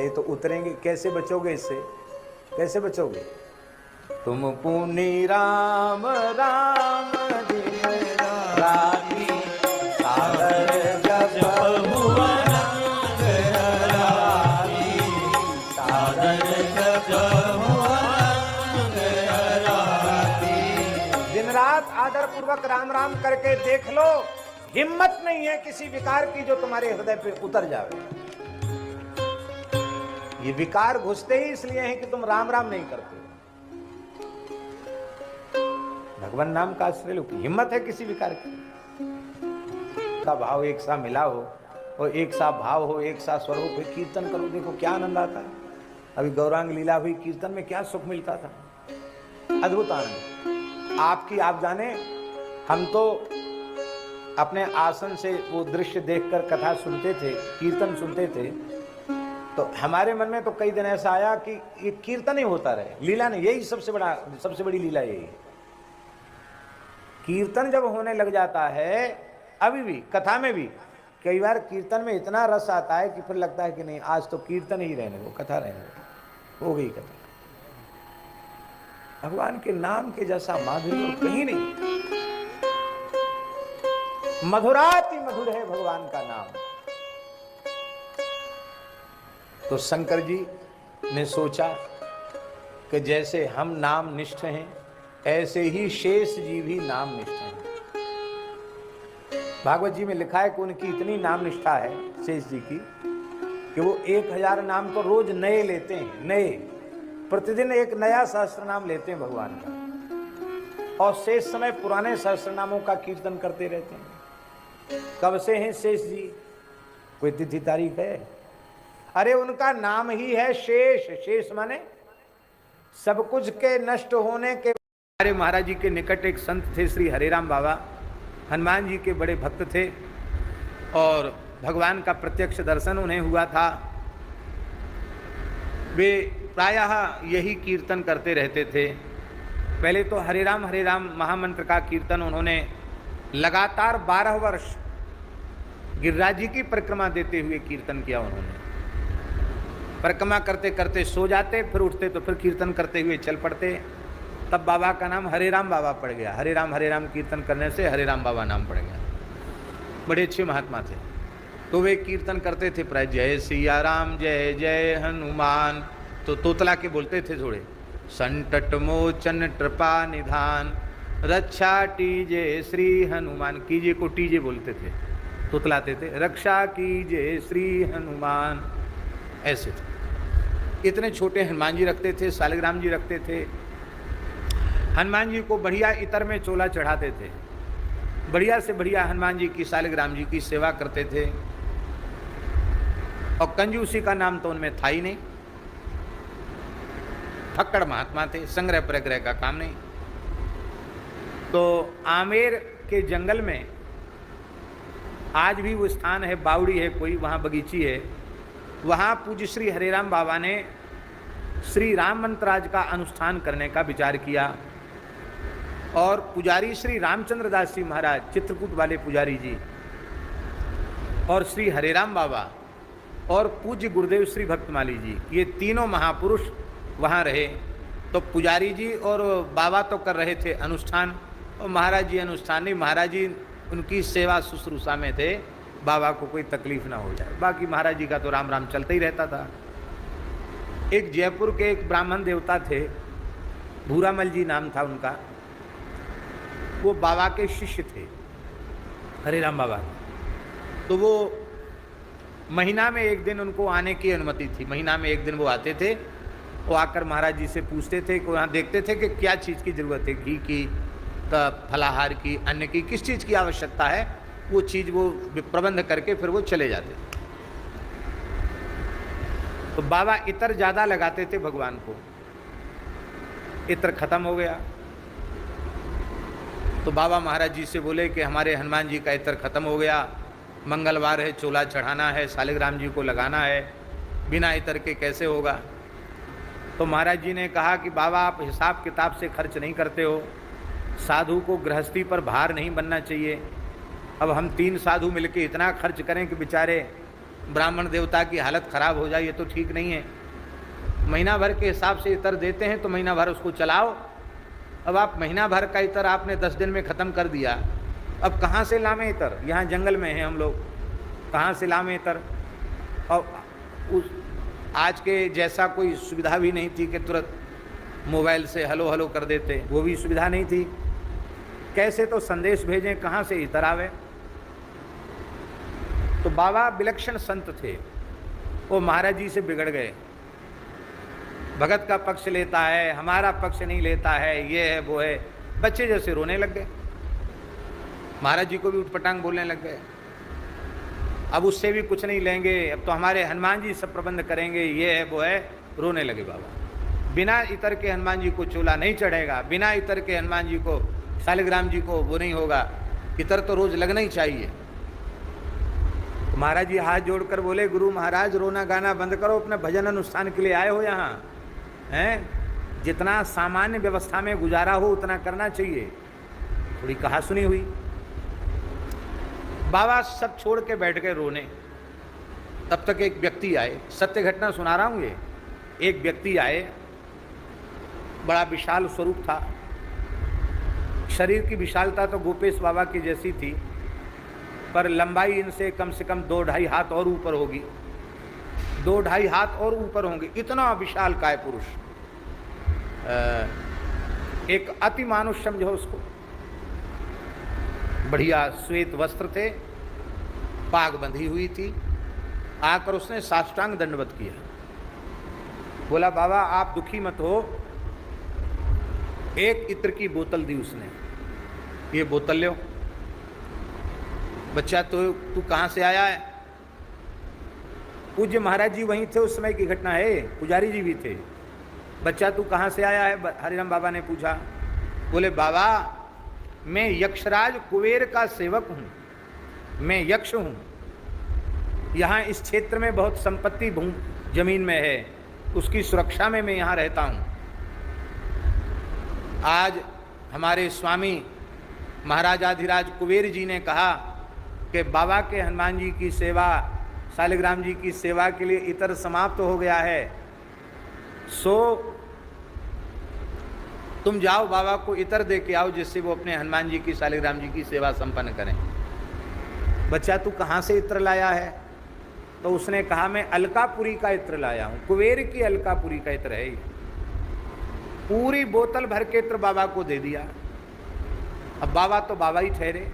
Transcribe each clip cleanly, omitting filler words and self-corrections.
ये तो उतरेंगे, कैसे बचोगे इससे, कैसे बचोगे? तुम पुनि राम राम दिन राती सागर जपहु अनंग राती, सागर जपहु अनंग राती। दिन रात आदर पूर्वक राम राम करके देख लो, हिम्मत नहीं है किसी विकार की जो तुम्हारे हृदय पे उतर जावे। ये विकार घुसते ही इसलिए हैं कि तुम राम राम नहीं करते, भगवान नाम का आश्रय लो। हिम्मत है किसी विकार की का भाव एक सा मिला हो और एक सा भाव हो, एक सा स्वरूप है, कीर्तन करो, देखो क्या आनंद आता है। अभी गौरांग लीला हुई, कीर्तन में क्या सुख मिलता था, अद्भुत आनंद। आपकी आप जाने, हम तो अपने आसन से वो दृश्य देखकर कथा सुनते थे, कीर्तन सुनते थे, तो हमारे मन में तो कई दिन ऐसा आया कि ये कीर्तन ही होता रहे, लीला नहीं। यही सबसे बड़ी लीला यही है। कीर्तन जब होने लग जाता है, अभी भी कथा में भी कई बार कीर्तन में इतना रस आता है कि फिर लगता है कि नहीं, आज तो कीर्तन ही रहने दो, कथा रहने दो, हो गई कथा। भगवान के नाम के जैसा माधुर्य कहीं नहीं, मधुराति मधुर है भगवान का नाम। तो शंकर जी ने सोचा कि जैसे हम नाम निष्ठ हैं, ऐसे ही शेष जी भी नाम निष्ठ हैं। भागवत जी में लिखा है कि उनकी इतनी नाम निष्ठा है शेष जी की कि वो 1000 नाम तो रोज नए लेते हैं, नए, प्रतिदिन एक नया सहस्त्र नाम लेते हैं भगवान का, और शेष समय पुराने सहस्त्र नामों का कीर्तन करते रहते हैं। कब से हैं शेष जी? कोई तिथि तारीख है? अरे उनका नाम ही है शेष। शेष माने सब कुछ के नष्ट होने के। हमारे महाराज जी के निकट एक संत थे, श्री हरिराम बाबा, हनुमान जी के बड़े भक्त थे और भगवान का प्रत्यक्ष दर्शन उन्हें हुआ था। वे प्रायः यही कीर्तन करते रहते थे। पहले तो हरे राम महामंत्र का कीर्तन उन्होंने लगातार 12 वर्ष गिरिराज जी की परिक्रमा देते हुए कीर्तन किया। उन्होंने परिक्रमा करते करते सो जाते, फिर उठते तो फिर कीर्तन करते हुए चल पड़ते। तब बाबा का नाम हरे राम बाबा पड़ गया। हरे राम कीर्तन करने से हरे राम बाबा नाम पड़ गया। बड़े अच्छे महात्मा थे। तो वे कीर्तन करते थे प्राय जय सिया राम जय जय हनुमान, तो तोतला के बोलते थे थोड़े, संकट मोचन कृपा निधान रक्षा कीजे श्री हनुमान, कीजे को टीजे बोलते थे, तोतलाते थे, रक्षा कीजे श्री हनुमान, ऐसे थे। इतने छोटे हनुमान जी रखते थे, शालिग्राम जी रखते थे। हनुमान जी को बढ़िया इतर में चोला चढ़ाते थे, बढ़िया से बढ़िया हनुमान जी की शालिग्राम जी की सेवा करते थे। और कंजूसी का नाम तो उनमें था ही नहीं। फक्कड़ महात्मा थे, संग्रह प्रग्रह का काम नहीं। तो आमेर के जंगल में आज भी वो स्थान है, बावड़ी है कोई, वहाँ बगीची है, वहाँ पूज्य श्री हरिराम बाबा ने श्री राम मंत्राज का अनुष्ठान करने का विचार किया। और पुजारी श्री रामचंद्र दास जी महाराज, चित्रकूट वाले पुजारी जी, और श्री हरिराम बाबा और पूज्य गुरुदेव श्री भक्तमाली जी, ये तीनों महापुरुष वहाँ रहे। तो पुजारी जी और बाबा तो कर रहे थे अनुष्ठान, और महाराज जी अनुष्ठान नहीं, महाराज जी उनकी सेवा शुश्रूषा में थे, बाबा को कोई तकलीफ ना हो जाए। बाकी महाराज जी का तो राम राम चलता ही रहता था। एक जयपुर के एक ब्राह्मण देवता थे, भूरामल जी नाम था उनका, वो बाबा के शिष्य थे, हरिराम बाबा। तो वो महीना में एक दिन उनको आने की अनुमति थी, महीना में एक दिन वो आते थे। वो आकर महाराज जी से पूछते थे, कि वहाँ देखते थे कि क्या चीज़ की ज़रूरत है, घी की, फलाहार की, अन्न की, किस चीज़ की आवश्यकता है, वो चीज़ वो प्रबंध करके फिर वो चले जाते। तो बाबा इत्र ज़्यादा लगाते थे भगवान को, इत्र खत्म हो गया तो बाबा महाराज जी से बोले कि हमारे हनुमान जी का इत्र खत्म हो गया, मंगलवार है, चोला चढ़ाना है, शालिग्राम जी को लगाना है, बिना इत्र के कैसे होगा। तो महाराज जी ने कहा कि बाबा आप हिसाब किताब से खर्च नहीं करते हो, साधु को गृहस्थी पर भार नहीं बनना चाहिए। अब हम 3 साधु मिलके इतना खर्च करें कि बेचारे ब्राह्मण देवता की हालत खराब हो जाए, ये तो ठीक नहीं है। महीना भर के हिसाब से इतर देते हैं तो महीना भर उसको चलाओ। अब आप महीना भर का इतर आपने 10 दिन में ख़त्म कर दिया, अब कहाँ से लावें इतर? यहाँ जंगल में हैं हम लोग, कहाँ से लावें इतर? और उस आज के जैसा कोई सुविधा भी नहीं थी कि तुरंत मोबाइल से हलो हलो कर देते, वो भी सुविधा नहीं थी। कैसे तो संदेश भेजें, कहाँ से इतर आवे? तो बाबा विलक्षण संत थे, वो महाराज जी से बिगड़ गए। भगत का पक्ष लेता है, हमारा पक्ष नहीं लेता है, ये है वो है, बच्चे जैसे रोने लग गए। महाराज जी को भी उठपटांग बोलने लग गए, अब उससे भी कुछ नहीं लेंगे, अब तो हमारे हनुमान जी सब प्रबंध करेंगे, ये है वो है, रोने लगे बाबा। बिना इतर के हनुमान जी को चूल्हा नहीं चढ़ेगा, बिना इतर के हनुमान जी को, शालिग्राम जी को वो नहीं होगा, इतर तो रोज लगना ही चाहिए। तो महाराज जी हाथ जोड़कर बोले, गुरु महाराज रोना गाना बंद करो, अपने भजन अनुष्ठान के लिए आए हो यहाँ हैं, जितना सामान्य व्यवस्था में गुजारा हो उतना करना चाहिए। थोड़ी कहा सुनी हुई। बाबा सब छोड़ के बैठ गए रोने। तब तक एक व्यक्ति आए, सत्य घटना सुना रहा हूँ ये। एक व्यक्ति आए, बड़ा विशाल स्वरूप था, शरीर की विशालता तो गोपेश बाबा की जैसी थी, पर लंबाई इनसे कम से कम 2-2.5 हाथ और ऊपर होगी, 2-2.5 हाथ और ऊपर होंगे, इतना विशाल काय पुरुष। एक अति मानुष समझो उसको। बढ़िया श्वेत वस्त्र थे, पाग बंधी हुई थी। आकर उसने साष्टांग दंडवत किया, बोला बाबा आप दुखी मत हो। एक इत्र की बोतल दी उसने, ये बोतल लो। बच्चा तू कहाँ से आया है? पूज्य महाराज जी वहीं थे, उस समय की घटना है, पुजारी जी भी थे। बच्चा तू कहाँ से आया है? हरिराम बाबा ने पूछा। बोले बाबा मैं यक्षराज कुबेर का सेवक हूँ, मैं यक्ष हूँ, यहाँ इस क्षेत्र में बहुत संपत्ति जमीन में है, उसकी सुरक्षा में मैं यहाँ रहता हूँ। आज हमारे स्वामी महाराजाधिराज कुबेर जी ने कहा कि बाबा के हनुमान जी की सेवा, शालिग्राम जी की सेवा के लिए इतर समाप्त हो गया है, सो तुम जाओ बाबा को इतर दे के आओ, जिससे वो अपने हनुमान जी की, शालिग्राम जी की सेवा संपन्न करें। बच्चा तू कहाँ से इत्र लाया है? तो उसने कहा मैं अलकापुरी का इत्र लाया हूँ, कुबेर की अलकापुरी का इत्र है। पूरी बोतल भर के इत्र बाबा को दे दिया। अब बाबा तो बाबा ही ठहरे।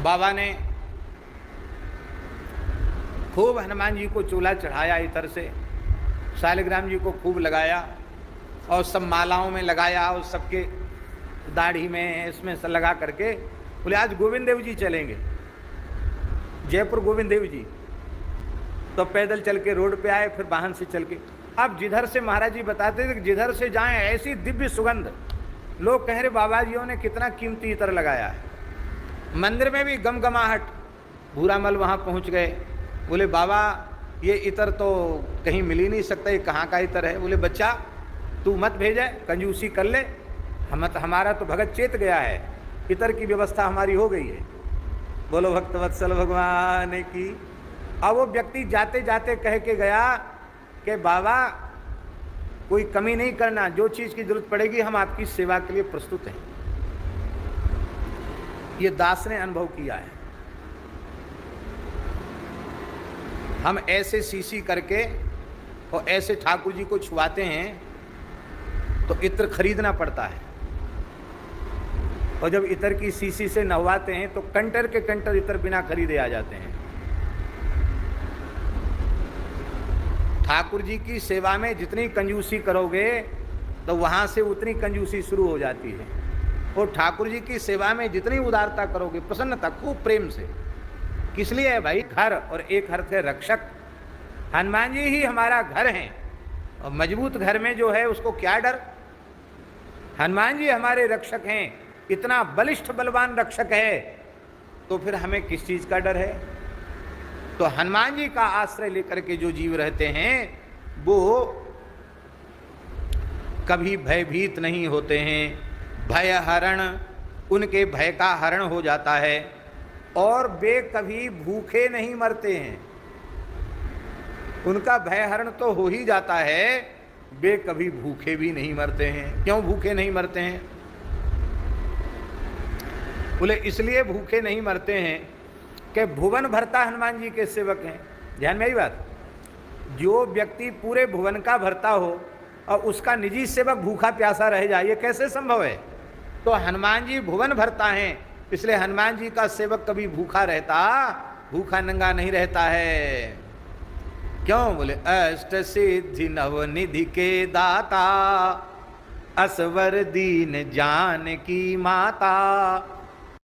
बाबा ने खूब हनुमान जी को चूल्हा चढ़ाया इतर से, शालिग्राम जी को खूब लगाया और सब मालाओं में लगाया और सबके दाढ़ी में इसमें से लगा करके बोले आज गोविंद देव जी चलेंगे, जयपुर गोविंद देव जी। तो पैदल चल के रोड पे आए, फिर वाहन से चल के। अब जिधर से महाराज जी बताते थे कि जिधर से जाएं ऐसी दिव्य सुगंध, लोग कह रहे बाबा जियों ने कितना कीमती इतर लगाया है। मंदिर में भी गमगमाहट, भूरामल वहाँ पहुँच गए, बोले बाबा ये इतर तो कहीं मिल ही नहीं सकता, ये कहाँ का इतर है? बोले बच्चा तू मत भेजे, कंजूसी कर ले, हमारा तो भगत चेत गया है, इतर की व्यवस्था हमारी हो गई है। बोलो भक्तवत्सल भगवान की। अब वो व्यक्ति जाते जाते कह के गया कि बाबा कोई कमी नहीं करना, जो चीज़ की जरूरत पड़ेगी हम आपकी सेवा के लिए प्रस्तुत हैं। ये दास ने अनुभव किया है। हम ऐसे सीसी करके और ऐसे ठाकुर जी को छुआते हैं तो इत्र खरीदना पड़ता है, और जब इत्र की सीसी से नहवाते हैं तो कंटर के कंटर इत्र बिना खरीदे आ जाते हैं। ठाकुर जी की सेवा में जितनी कंजूसी करोगे तो वहाँ से उतनी कंजूसी शुरू हो जाती है, और ठाकुर जी की सेवा में जितनी उदारता करोगे, प्रसन्नता, खूब प्रेम से। किस लिए है भाई? घर, और एक घर के रक्षक हनुमान जी ही हमारा घर हैं, और मजबूत घर में जो है उसको क्या डर? हनुमान जी हमारे रक्षक हैं, इतना बलिष्ठ बलवान रक्षक है, तो फिर हमें किस चीज़ का डर है? तो हनुमान जी का आश्रय लेकर के जो जीव रहते हैं वो कभी भयभीत नहीं होते हैं। भय हरण, उनके भय का हरण हो जाता है। और वे कभी भूखे नहीं मरते हैं। उनका भयहरण तो हो ही जाता है, वे कभी भूखे भी नहीं मरते हैं। क्यों भूखे नहीं मरते हैं? बोले इसलिए भूखे नहीं मरते हैं कि भुवन भरता हनुमान जी के सेवक हैं। ध्यान में आई बात। जो व्यक्ति पूरे भुवन का भरता हो और उसका निजी सेवक भूखा प्यासा रह जाए, ये कैसे संभव है? तो हनुमान जी भुवन भरता हैं, इसलिए हनुमान जी का सेवक कभी भूखा रहता, भूखा नंगा नहीं रहता है। क्यों? बोले अष्ट सिद्धि नव निधि के दाता, असवर दीन जान की माता,